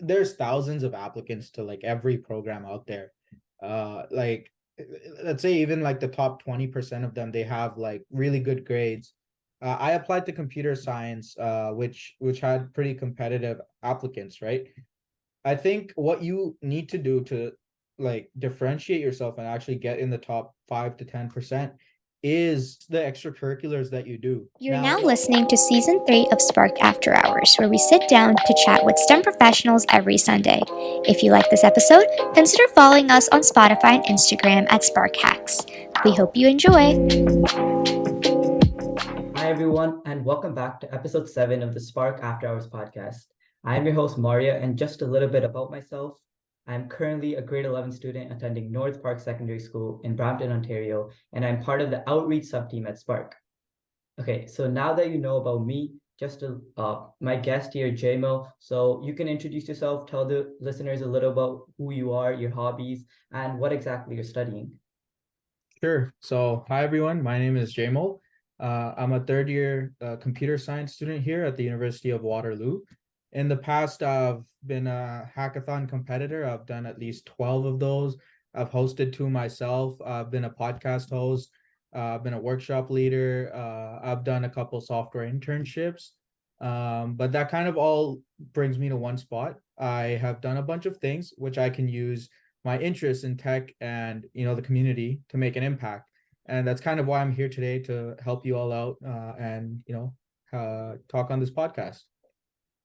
there's thousands of applicants to like every program out there. Like let's say even like the top 20% of them, they have like really good grades. I applied to computer science, which had pretty competitive applicants, right? I think what you need to do to like differentiate yourself and actually get in the top 5 to 10% is the extracurriculars that you do. You're Now, now listening to Season 3 of Spark After Hours, where we sit down to chat with STEM professionals every Sunday. If you like this episode, consider following us on Spotify and Instagram at Spark Hacks. We hope you enjoy. Hi, everyone, and welcome back to episode 7 of the Spark After Hours podcast. I am your host, Maria, and just a little bit about myself. I'm currently a grade 11 student attending North Park Secondary School in Brampton, Ontario, and I'm part of the outreach sub-team at Spark. Okay, so now that you know about me, my guest here, Jaimil, so you can introduce yourself, tell the listeners a little about who you are, your hobbies, and what exactly you're studying. sure. So, hi everyone. My name is Jaimil. I'm a third year computer science student here at the University of Waterloo. In the past, I've been a hackathon competitor. I've done at least 12 of those. I've hosted two myself. I've been a podcast host. I've been a workshop leader. I've done a couple software internships. But that kind of all brings me to one spot. I have done a bunch of things which I can use my interest in tech and the community to make an impact, and that's kind of why I'm here today to help you all out, and talk on this podcast.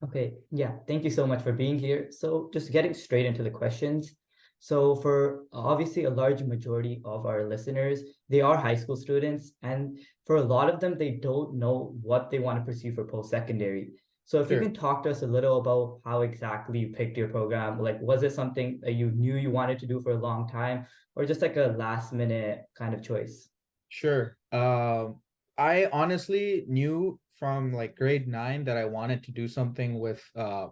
Okay, yeah, thank you so much for being here. So, just getting straight into the questions. So, for obviously a large majority of our listeners, they are high school students, and for a lot of them, they don't know what they want to pursue for post-secondary. So, if you Sure. can talk to us a little about how exactly you picked your program, like was it something that you knew you wanted to do for a long time, or just like a last minute kind of choice? Sure. I honestly knew from like grade 9 that I wanted to do something with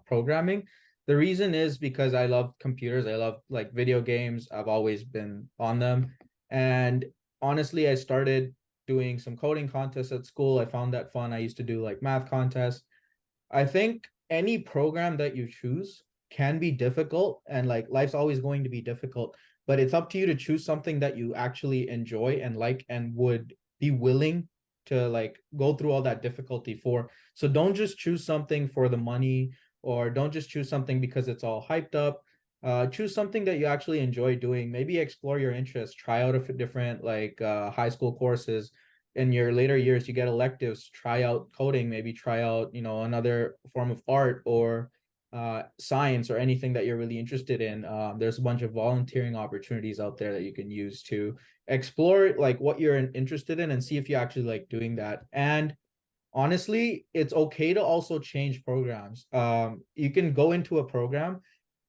programming. The reason is because I love computers. I love like video games. I've always been on them. And honestly, I started doing some coding contests at school. I found that fun. I used to do like math contests. I think any program that you choose can be difficult, and like life's always going to be difficult, but it's up to you to choose something that you actually enjoy and like and would be willing to like go through all that difficulty for. So don't just choose something for the money, or don't just choose something because it's all hyped up. Choose something that you actually enjoy doing. Maybe explore your interests, try out a different like high school courses. In your later years you get electives, try out coding, maybe try out another form of art, or science, or anything that you're really interested in. There's a bunch of volunteering opportunities out there that you can use to explore like what you're interested in and see if you actually like doing that. And honestly, it's okay to also change programs. You can go into a program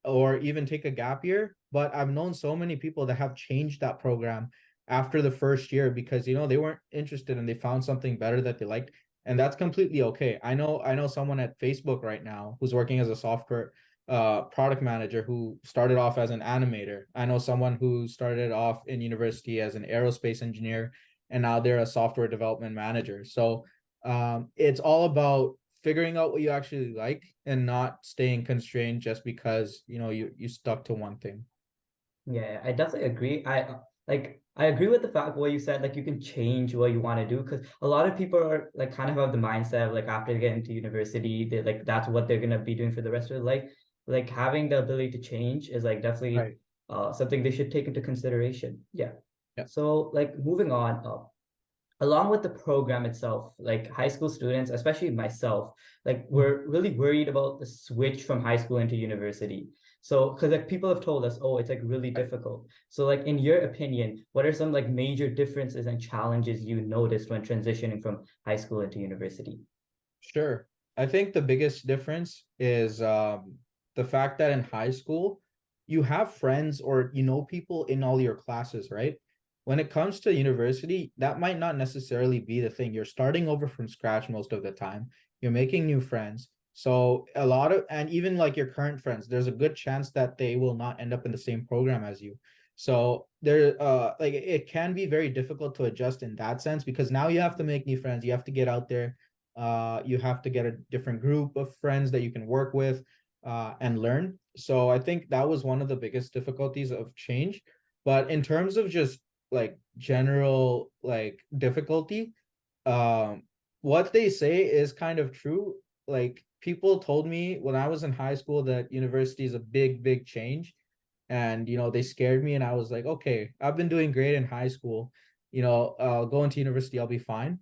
or even take a gap year, but I've known so many people that have changed that program after the first year because they weren't interested and they found something better that they liked, and that's completely okay. I know someone at Facebook right now who's working as a software product manager who started off as an animator. I know someone who started off in university as an aerospace engineer, and now they're a software development manager. So it's all about figuring out what you actually like and not staying constrained just because you stuck to one thing. Yeah, I definitely agree. I agree with the fact what you said, like you can change what you want to do because a lot of people are like kind of have the mindset of like after they get into university, they like that's what they're gonna be doing for the rest of their life. Like having the ability to change is like definitely Right. something they should take into consideration. Yeah. Yeah. So like moving on, along with the program itself, like high school students, especially myself, like we're really worried about the switch from high school into university. So, because like people have told us, oh, it's like really difficult. So, like in your opinion, what are some like major differences and challenges you noticed when transitioning from high school into university? Sure. I think the biggest difference is the fact that in high school, you have friends or people in all your classes, right? When it comes to university, that might not necessarily be the thing. You're starting over from scratch most of the time. You're making new friends. So a lot of, and even like your current friends, there's a good chance that they will not end up in the same program as you. So there, like it can be very difficult to adjust in that sense because now you have to make new friends. You have to get out there, you have to get a different group of friends that you can work with. and learn. So I think that was one of the biggest difficulties of change. But in terms of just like general like difficulty, um, what they say is kind of true. Like people told me when I was in high school that university is a big change. And they scared me, and I was like, okay, I've been doing great in high school. Going to university, I'll be fine.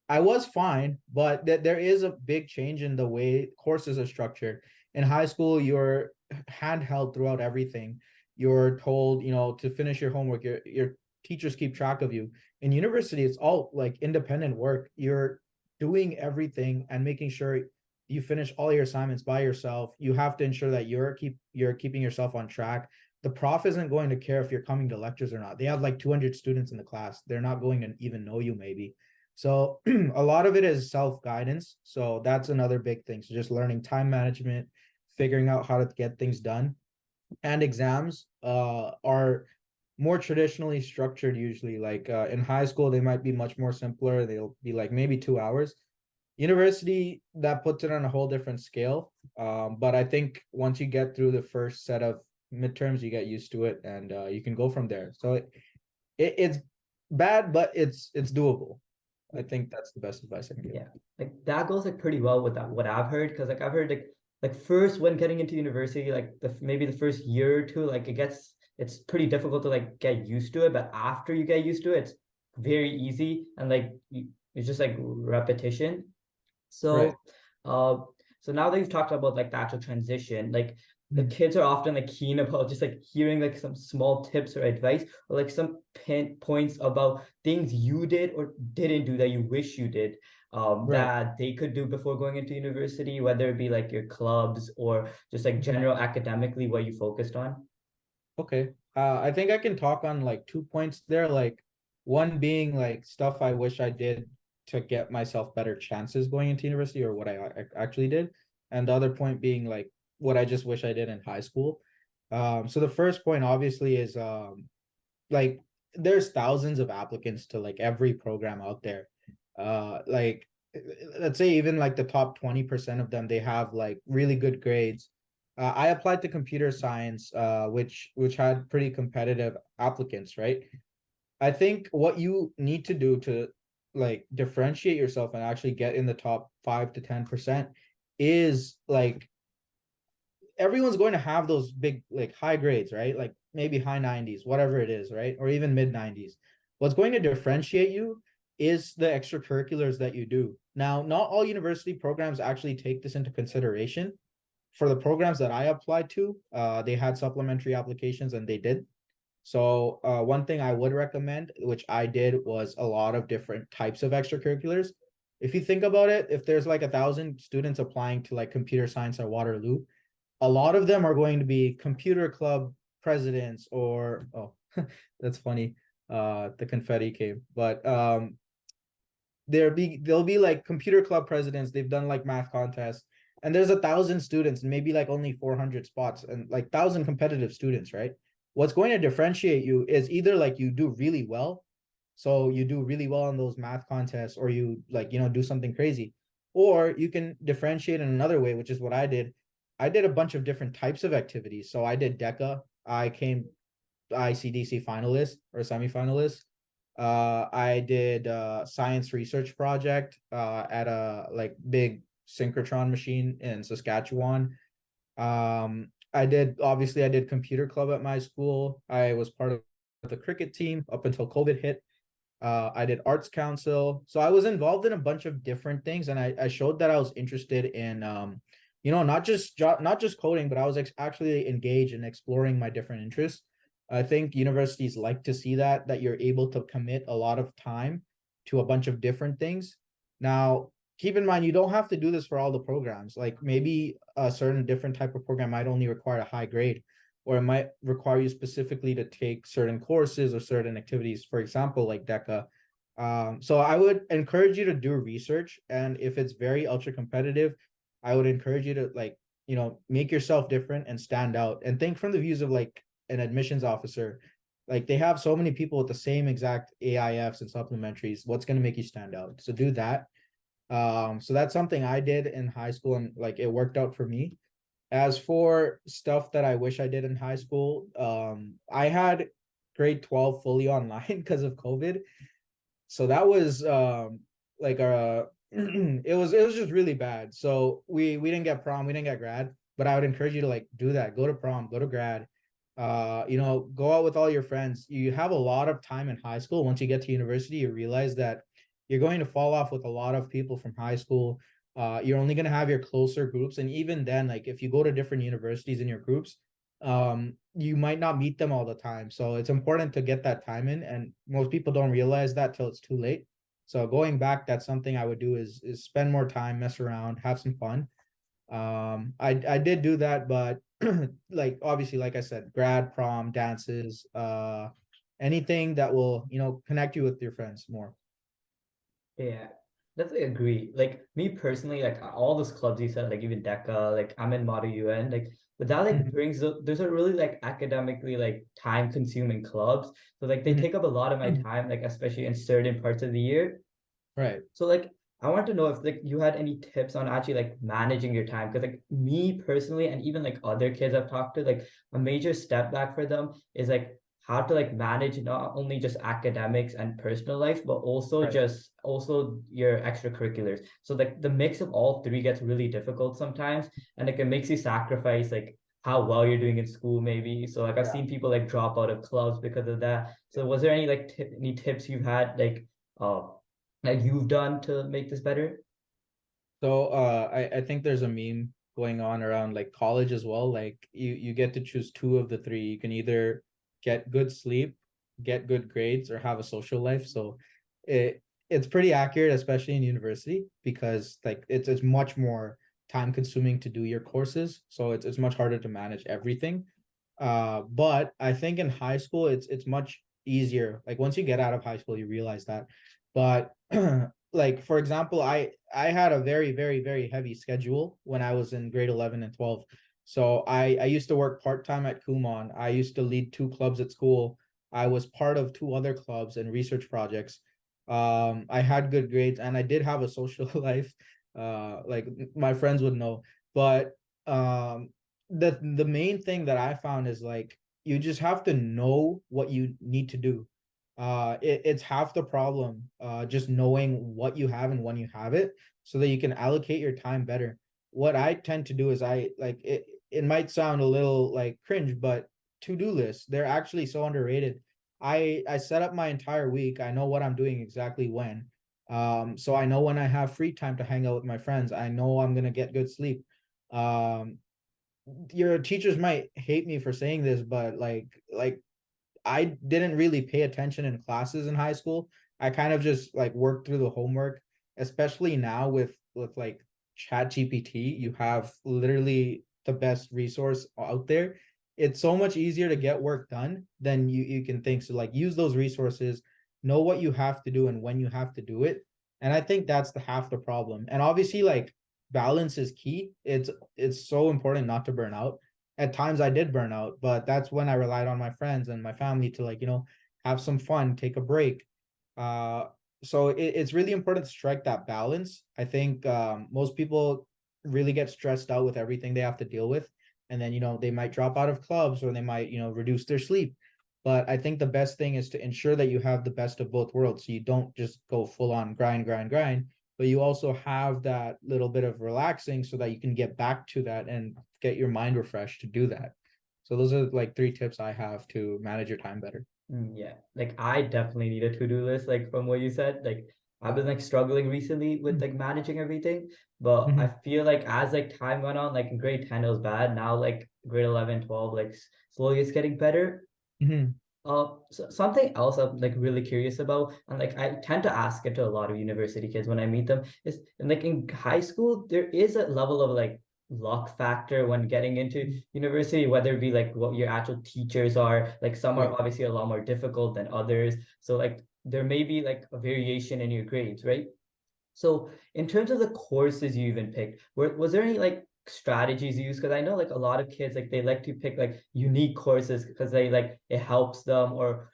I was fine, but there is a big change in the way courses are structured. In high school, you're handheld throughout everything. You're told, to finish your homework. Your teachers keep track of you. In university, it's all like independent work. You're doing everything and making sure you finish all your assignments by yourself. You have to ensure that you're keeping yourself on track. The prof isn't going to care if you're coming to lectures or not. They have like 200 students in the class. They're not going to even know you maybe. So a lot of it is self-guidance. So that's another big thing. So just learning time management, figuring out how to get things done. And exams are more traditionally structured usually. Like in high school, they might be much more simpler. They'll be like maybe 2 hours. University, that puts it on a whole different scale. But I think once you get through the first set of midterms, you get used to it, and you can go from there. So it's bad, but it's doable. I think that's the best advice I can give. Yeah, like that goes like pretty well with that what I've heard, because like I've heard like first when getting into university, like maybe the first year or two, like it's pretty difficult to like get used to it, but after you get used to it, it's very easy, and like it's just like repetition. Right. So, uh, so now that you've talked about like the actual transition, like the Mm. kids are often like keen about just like hearing like some small tips or advice, or like some points about things you did or didn't do that you wish you did, Right. that they could do before going into university, whether it be like your clubs or just like Mhm. general academically what you focused on. Okay. I think I can talk on like 2 points there. Like one being like stuff I wish I did to get myself better chances going into university, or what I actually did. And the other point being like what I just wish I did in high school. So the first point obviously is like there's thousands of applicants to like every program out there. Like let's say even like the top 20% of them, they have like really good grades. I applied to computer science, which had pretty competitive applicants, right? I think what you need to do to like differentiate yourself and actually get in the top 5 to 10% is like everyone's going to have those big like high grades, right? Like maybe high 90s, whatever it is, right? Or even mid 90s. What's going to differentiate you is the extracurriculars that you do. Now, not all university programs actually take this into consideration. For the programs that I applied to, they had supplementary applications and they did. So one thing I would recommend, which I did, was a lot of different types of extracurriculars. If you think about it, if there's like 1,000 students applying to like computer science at Waterloo, a lot of them are going to be computer club presidents, or that's funny. The confetti came, but there'll be like computer club presidents. They've done like math contests, and there's 1,000 students, and maybe like only 400 spots, and like 1,000 competitive students, right? What's going to differentiate you is either like you do really well, so you do really well in those math contests, or you like do something crazy, or you can differentiate in another way, which is what I did. I did a bunch of different types of activities. So I did DECA. I came ICDC finalist or semifinalist. I did science research project at a like big synchrotron machine in Saskatchewan. I did computer club at my school. I was part of the cricket team up until COVID hit. I did arts council. So I was involved in a bunch of different things, and I showed that I was interested in not just coding, but I was actually engaged in exploring my different interests. I think universities like to see that you're able to commit a lot of time to a bunch of different things. Now, keep in mind, you don't have to do this for all the programs. Like maybe a certain different type of program might only require a high grade, or it might require you specifically to take certain courses or certain activities, for example, like DECA. So I would encourage you to do research, and if it's very ultra competitive, I would encourage you to like, make yourself different and stand out, and think from the views of like an admissions officer. Like they have so many people with the same exact AIFs and supplementaries. What's going to make you stand out? So do that. So that's something I did in high school, and like it worked out for me. As for stuff that I wish I did in high school, I had grade 12 fully online because of COVID. So that was like it was just really bad. So we didn't get prom, we didn't get grad, but I would encourage you to like do that. Go to prom, go to grad. Go out with all your friends. You have a lot of time in high school. Once you get to university, you realize that you're going to fall off with a lot of people from high school. You're only going to have your closer groups, and even then, like if you go to different universities in your groups, you might not meet them all the time. So it's important to get that time in, and most people don't realize that till it's too late. So going back, that's something I would do is spend more time, mess around, have some fun. I did do that, but like obviously, like I said, grad, prom, dances, anything that will, connect you with your friends more. Yeah, definitely agree. Like me personally, like all those clubs you said, like even DECA, like I'm in Model UN, like but that like Mhm, brings those are really like academically like time consuming clubs. So like they mhm. take up a lot of my time, like especially in certain parts of the year. Right. So like I want to know if like you had any tips on actually like managing your time. Because like me personally and even like other kids I've talked to, like a major step back for them is like how to like manage not only just academics and personal life, but also Right. just also your extracurriculars. So like the mix of all three gets really difficult sometimes, and like it makes you sacrifice like how well you're doing in school maybe. So like I've Yeah. seen people like drop out of clubs because of that. So was there any like any tips you've had uh like you've done to make this better? So I think there's a meme going on around like college as well. Like you get to choose two of the three. You can either get good sleep, get good grades, or have a social life. So it's pretty accurate, especially in university, because like it's much more time consuming to do your courses. So it's much harder to manage everything. But I think in high school it's much easier. Like once you get out of high school, you realize that. But like for example, I had a very very very heavy schedule when I was in grade 11 and 12. So I used to work part-time at Kumon. I used to lead two clubs at school. I was part of two other clubs and research projects. I had good grades and I did have a social life. Like my friends would know. But um the main thing that I found is like you just have to know what you need to do. It's half the problem, just knowing what you have and when you have it so that you can allocate your time better. What I tend to do is I like it might sound a little like cringe, but to-do lists, they're actually so underrated. I set up my entire week. I know what I'm doing exactly when. So I know when I have free time to hang out with my friends. I know I'm gonna get good sleep. Um, your teachers might hate me for saying this, but like I didn't really pay attention in classes in high school. I kind of just like worked through the homework, especially now with like Chat GPT. You have literally the best resource out there. It's so much easier to get work done than you can think. So like use those resources, know what you have to do and when you have to do it. And I think that's the half the problem. And obviously like balance is key. It's so important not to burn out. At times I did burn out, but that's when I relied on my friends and my family to like, have some fun, take a break. Uh, so it's really important to strike that balance. I think most people really get stressed out with everything they have to deal with. And then, they might drop out of clubs or they might, reduce their sleep. But I think the best thing is to ensure that you have the best of both worlds. So you don't just go full on grind, grind, grind, but you also have that little bit of relaxing so that you can get back to that and get your mind refreshed to do that. So those are like three tips I have to manage your time better. Yeah, like I definitely need a to-do list, like from what you said. Like I've been like struggling recently with like managing everything, but I Mm-hmm. feel like as like time went on, like in grade 10 it was bad. Now like grade 11, 12, like slowly it's getting better. Mm-hmm. So something else I'm like really curious about, and like I tend to ask it to a lot of university kids when I meet them, is and like in high school, there is a level of like luck factor when getting into university, whether it be like what your actual teachers are, like some are Right. obviously a lot more difficult than others. So like there may be like a variation in your grades, right? So in terms of the courses you even picked, was there any like strategies you use? Because I know like a lot of kids like they like to pick like unique courses because they like it helps them or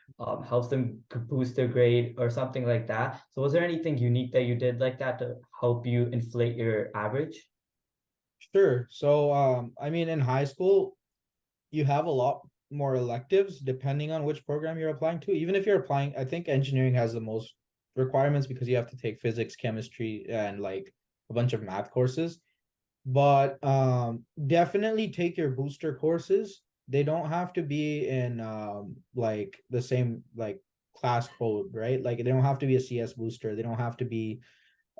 helps them boost their grade or something like that. So was there anything unique that you did like that to help you inflate your average? Sure. So, I mean, in high school, you have a lot more electives depending on which program you're applying to. Even if you're applying, I think engineering has the most requirements because you have to take physics, chemistry, and like a bunch of math courses. But definitely take your booster courses. They don't have to be in like the same like class code, right? Like they don't have to be a CS booster. They don't have to be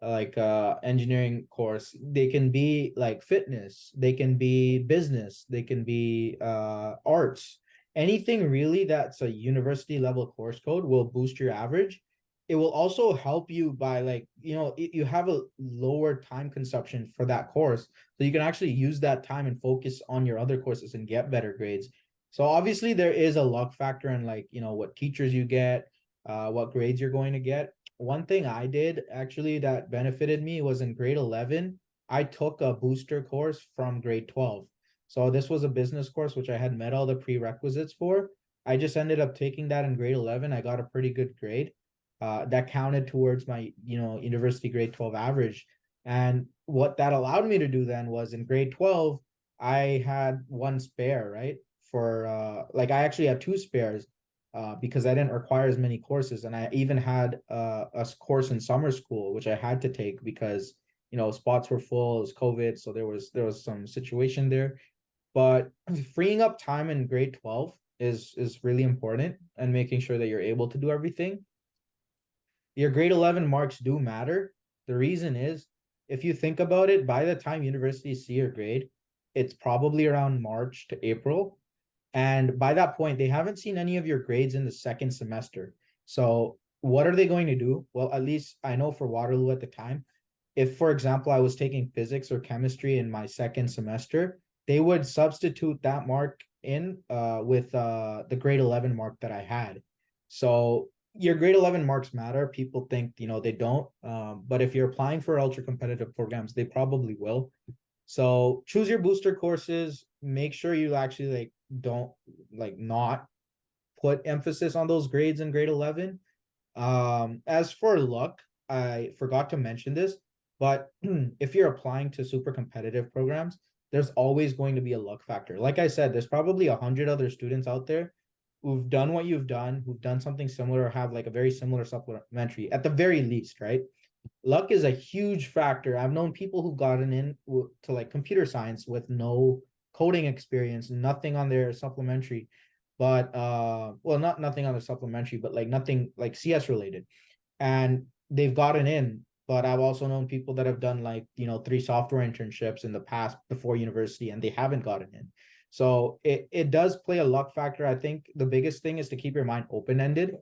like engineering course. They can be like fitness, they can be business, they can be arts. Anything really that's a university level course code will boost your average. It will also help you by like, you have a lower time consumption for that course, so you can actually use that time and focus on your other courses and get better grades. So obviously there is a luck factor in like, what teachers you get, what grades you're going to get. One thing I did actually that benefited me was in grade 11, I took a booster course from grade 12. So this was a business course, which I had met all the prerequisites for. I just ended up taking that in grade 11. I got a pretty good grade. That counted towards my, university grade 12 average. And what that allowed me to do then was in grade 12, I had one spare, right? For like I actually had two spares because I didn't require as many courses. And I even had a course in summer school, which I had to take because, spots were full, it was COVID. So there was some situation there. But freeing up time in grade 12 is really important, and making sure that you're able to do everything. Your grade 11 marks do matter. The reason is, if you think about it, by the time universities see your grade, it's probably around March to April. And by that point, they haven't seen any of your grades in the second semester. So what are they going to do? Well, at least I know for Waterloo at the time, if, for example, I was taking physics or chemistry in my second semester, they would substitute that mark in with the grade 11 mark that I had. So your grade 11 marks matter. People think, they don't. But if you're applying for ultra competitive programs, they probably will. So choose your booster courses. Make sure you actually like don't like not put emphasis on those grades in grade 11. As for luck, I forgot to mention this, but if you're applying to super competitive programs, there's always going to be a luck factor. Like I said, there's probably 100 other students out there who've done what you've done, who've done something similar, or have like a very similar supplementary at the very least, right? Luck is a huge factor. I've known people who've gotten in to like computer science with no coding experience, nothing on their supplementary, but well, not nothing on their supplementary, but like nothing like CS related, and they've gotten in. But I've also known people that have done like, 3 software internships in the past before university, and they haven't gotten in. So it does play a luck factor. I think the biggest thing is to keep your mind open ended.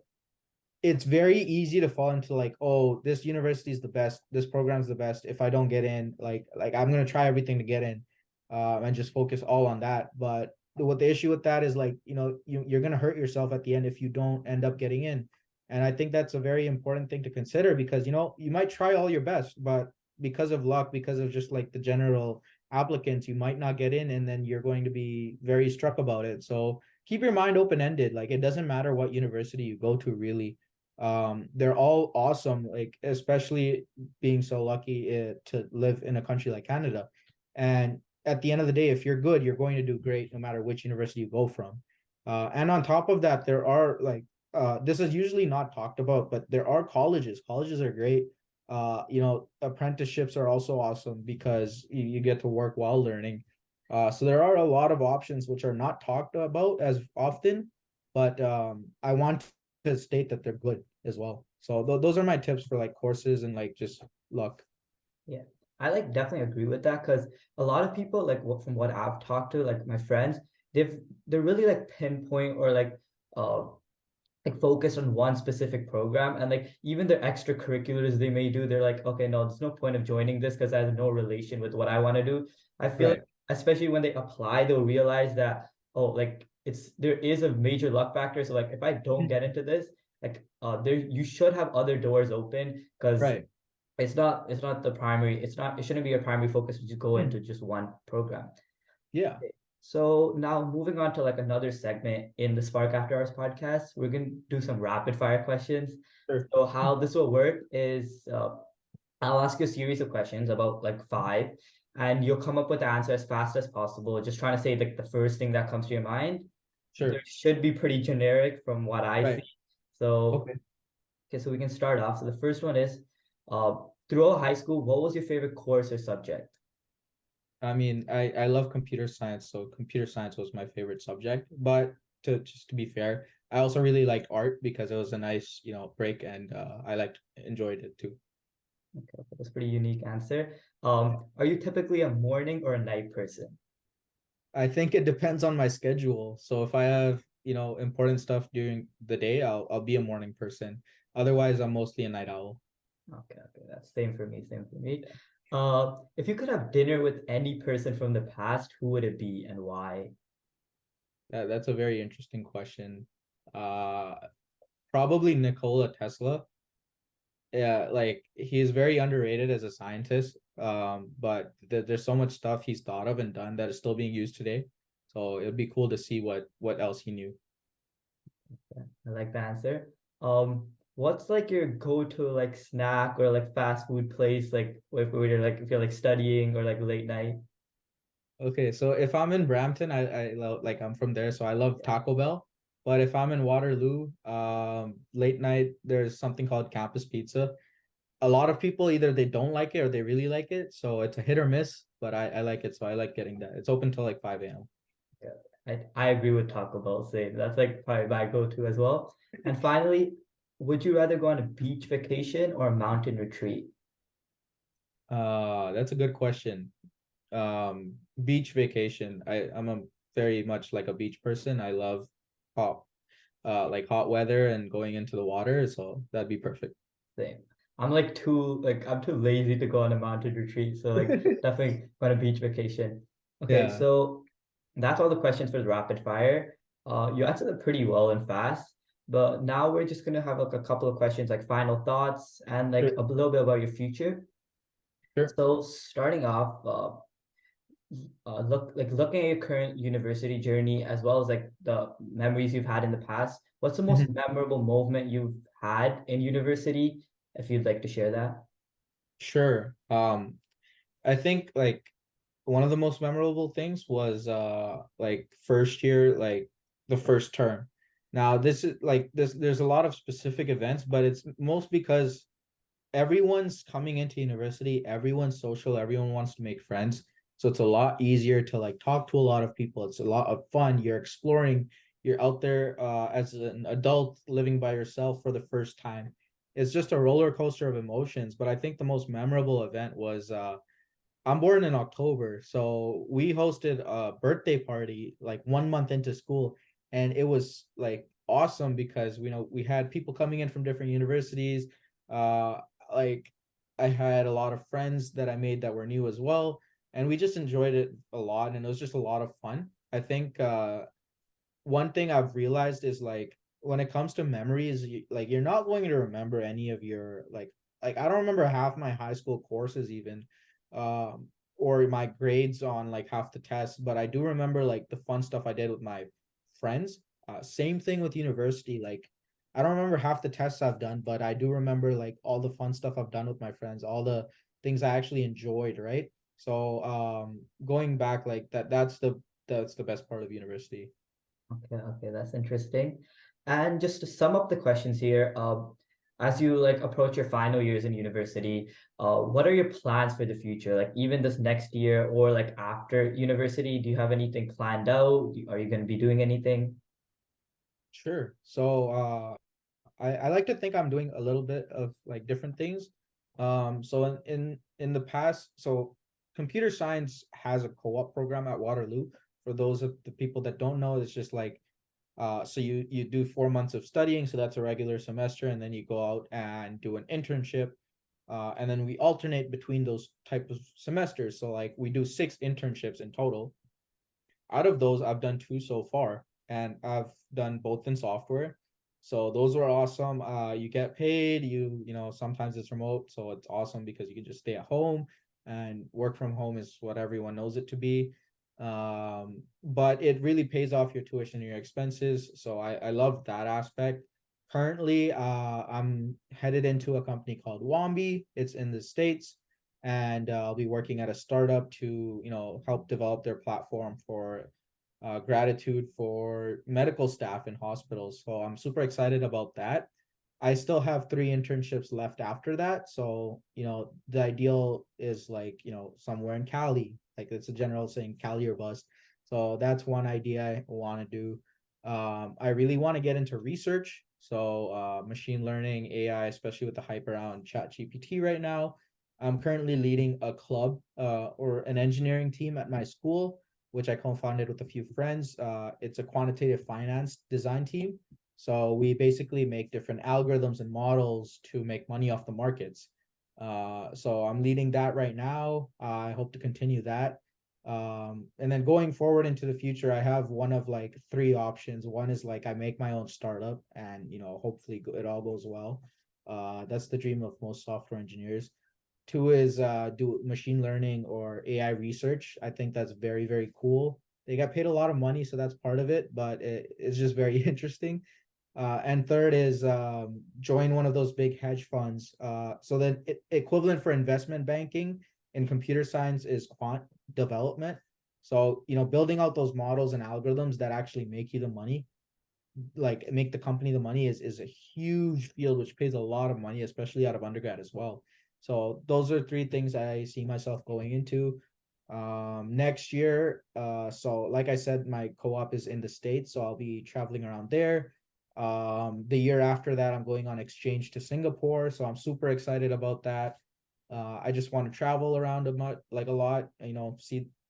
It's very easy to fall into like, oh, this university is the best, this program's the best. If I don't get in, like I'm gonna try everything to get in, and just focus all on that. But what the issue with that is like, you're gonna hurt yourself at the end if you don't end up getting in. And I think that's a very important thing to consider, because you might try all your best, but because of luck, because of just like the general applicants, you might not get in, and then you're going to be very struck about it. So keep your mind open ended. Like it doesn't matter what university you go to, really. They're all awesome, like especially being so lucky to live in a country like Canada. And at the end of the day, if you're good, you're going to do great no matter which university you go from. And on top of that, there are like this is usually not talked about, but there are colleges are great. Apprenticeships are also awesome because you get to work while learning. So there are a lot of options which are not talked about as often, but I want to state that they're good as well. So those are my tips for like courses and like just luck. Yeah, I like definitely agree with that, because a lot of people, like from what I've talked to, like my friends, they're really like pinpoint or like focused on one specific program, and like even their extracurriculars they may do, they're like, okay, no, there's no point of joining this because I have no relation with what I want to do. I feel like, Right. especially when they apply, they'll realize that, oh, like there is a major luck factor. So like if I don't get into this, like there you should have other doors open, because Right. it's not the primary, it shouldn't be a primary focus to just go into just one program. Yeah. So now moving on to like another segment in the Spark After Hours podcast, we're gonna do some rapid fire questions. Sure. So how this will work is I'll ask you a series of questions, about like five, and you'll come up with the answer as fast as possible, just trying to say like the first thing that comes to your mind. There Sure. should be pretty generic from what I Right. see. So, Okay. okay, so we can start off. So the first one is, uh, throughout high school, what was your favorite course or subject? I mean, I love computer science, so computer science was my favorite subject. But to just to be fair, I also really liked art because it was a nice, break, and I liked enjoyed it too. Okay, that's a pretty unique answer. Are you typically a morning or a night person? I think it depends on my schedule. So if I have, important stuff during the day, I'll be a morning person. Otherwise, I'm mostly a night owl. Okay, that's same for me, same for me. If you could have dinner with any person from the past, who would it be and why? That's a very interesting question. Uh, Probably Nikola Tesla. Yeah, like he's very underrated as a scientist. But there's so much stuff he's thought of and done that is still being used today. So it'd be cool to see what else he knew. Yeah, I like the answer. What's like your go-to like snack or like fast food place like if you're like studying or like late night? Okay, so if I'm in Brampton, like I'm from there, so I love Yeah. Taco Bell. But if I'm in Waterloo, late night, there's something called Campus Pizza. A lot of people either they don't like it or they really like it, so it's a hit or miss. But I like it, so I like getting that. It's open till like 5 a.m. Yeah, I agree with Taco Bell. Same. That's like probably my go-to as well. And finally, would you rather go on a beach vacation or a mountain retreat? That's a good question. Beach vacation. I'm a very much like a beach person. I love hot hot weather and going into the water, so that'd be perfect. Same. I'm too lazy to go on a mountain retreat, so like definitely go on a beach vacation. Okay, Yeah, so that's all the questions for the rapid fire. You answered it pretty well and fast, but now we're just gonna have like a couple of questions, like final thoughts and like sure, a little bit about your future. sure. So starting off, looking at your current university journey as well as like the memories you've had in the past, what's the most Mhm. memorable moment you've had in university, if you'd like to share that? Sure. I think like one of the most memorable things was like first year, like the first term. Now this is like this there's a lot of specific events, but it's most because everyone's coming into university, everyone's social, everyone wants to make friends. So it's a lot easier to like talk to a lot of people. It's a lot of fun. You're exploring, you're out there as an adult living by yourself for the first time. It's just a roller coaster of emotions. But I think the most memorable event was I'm born in October, so we hosted a birthday party like 1 month into school, and it was like awesome because we had people coming in from different universities. Uh, like I had a lot of friends that I made that were new as well, and we just enjoyed it a lot, and it was just a lot of fun. I think one thing I've realized is like when it comes to memories, like you're not going to remember any of your like I don't remember half my high school courses even, um, or my grades on like half the tests, but I do remember like the fun stuff I did with my friends. Same thing with university. Like I don't remember half the tests I've done, but I do remember like all the fun stuff I've done with my friends, all the things I actually enjoyed, right? So going back like that's the best part of university. Okay, that's interesting. And just to sum up the questions here, as you like approach your final years in university, what are your plans for the future? Like even this next year or like after university, do you have anything planned out? Are you going to be doing anything? Sure. So I like to think I'm doing a little bit of like different things. So in the past, so computer science has a co-op program at Waterloo. For those of the people that don't know, it's just like so you do 4 months of studying, so that's a regular semester, and then you go out and do an internship. And then we alternate between those type of semesters. So like we do 6 internships in total. Out of those, I've done 2 so far, and I've done both in software. So those were awesome. You get paid. Sometimes it's remote, so it's awesome because you can just stay at home, and work from home is what everyone knows it to be. But it really pays off your tuition and your expenses. So I love that aspect. Currently, I'm headed into a company called Wombi. It's in the States. and I'll be working at a startup to help develop their platform for gratitude for medical staff in hospitals. So I'm super excited about that. I still have 3 internships left after that. So, the ideal is like, somewhere in Cali. Like it's a general saying, Cali or bust. So that's one idea I want to do. I really want to get into research. So machine learning, AI, especially with the hype around Chat GPT right now. I'm currently leading a club or an engineering team at my school, which I co-founded with a few friends. It's a quantitative finance design team. So we basically make different algorithms and models to make money off the markets. So I'm leading that right now. I hope to continue that. And then going forward into the future, I have one of like 3 options. One is like I make my own startup and, hopefully it all goes well. That's the dream of most software engineers. 2 is do machine learning or AI research. I think that's very, very cool. They get paid a lot of money, so that's part of it, but it's just very interesting. And third is join one of those big hedge funds. So then equivalent for investment banking in computer science is quant development. So, building out those models and algorithms that actually make you the money, like make the company the money is a huge field which pays a lot of money, especially out of undergrad as well. So those are 3 things I see myself going into next year. So like I said, my co-op is in the States, so I'll be traveling around there. The year after that, I'm going on exchange to Singapore, so I'm super excited about that. I just want to travel around like a lot,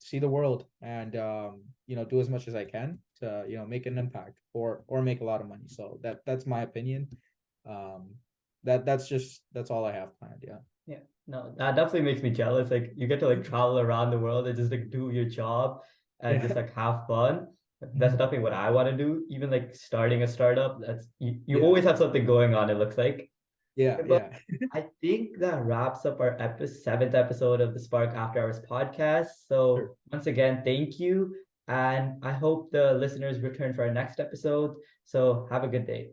see the world and do as much as I can to make an impact or make a lot of money. So that's my opinion. Um, that's all I have planned. Yeah. Yeah, no, that definitely makes me jealous. Like you get to like travel around the world and just like do your job and just Yeah. like have fun. That's Mhm. definitely what I want to do. Even like starting a startup, you Yeah. always have something going on, it looks like. Yeah. Okay, but Yeah. I think that wraps up our 7th episode of the Spark After Hours podcast. Sure. So once again, thank you. And I hope the listeners return for our next episode. So have a good day.